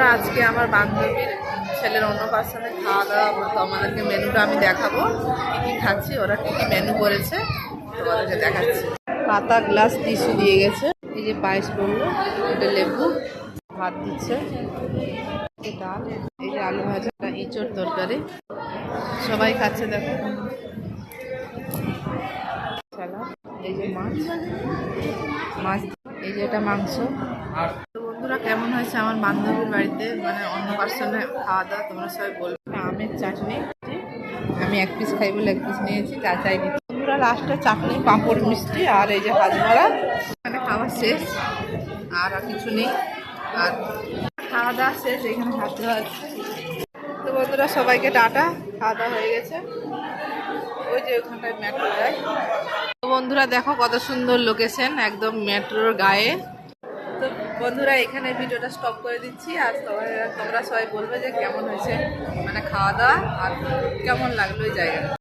বন্ধুরা, আজকে আমার বান্ধবীর ছেলের অন্নপ্রাশনে খাওয়া দাওয়া, তো আমাদেরকে মেনুটা আমি দেখাবো কী কী খাচ্ছি, ওরা কী কী মেনু করেছে তোমাদেরকে দেখাচ্ছি। পাতা, গ্লাস, টিস্যু দিয়ে গেছে। এই যে পায়েস করলো, এটা লেবু, ভাত দিচ্ছে, ডাল, এই যে আলু ভাজা, ইঁচড় তরকারি, সবাই খাচ্ছে দেখো। এই যে মাছ, এই যে এটা মাংস। তো বন্ধুরা, কেমন হয়েছে আমার বান্ধবীর বাড়িতে মানে অন্নপ্রাশনে খাওয়া দাওয়া, তোমরা সবাই বলবে। আমের চাটনি, আমি এক পিস খাই বলে এক পিস নিয়েছি, চাই দিচ্ছি। বন্ধুরা, লাস্টে চাটনি, পাঁপড়, মিষ্টি আর এই যে হাজমারা। এখানে খাওয়া শেষ, আর কিছু নেই। আর খাওয়া দাওয়া শেষ, এখানে হাত ধোয়া আছে। তো বন্ধুরা, সবাইকে টাটা, খাওয়া দাওয়া হয়ে গেছে। ওই যে ওখানটায় মেট্রো যায়। তো বন্ধুরা দেখো কত সুন্দর লোকেশন, একদম মেট্রোর গায়ে। তো বন্ধুরা, এখানে ভিডিওটা স্টপ করে দিচ্ছি। আর তোমরা সবাই বলবে যে কেমন হয়েছে মানে খাওয়া দাওয়া, আর কেমন লাগলো ওই জায়গাটা।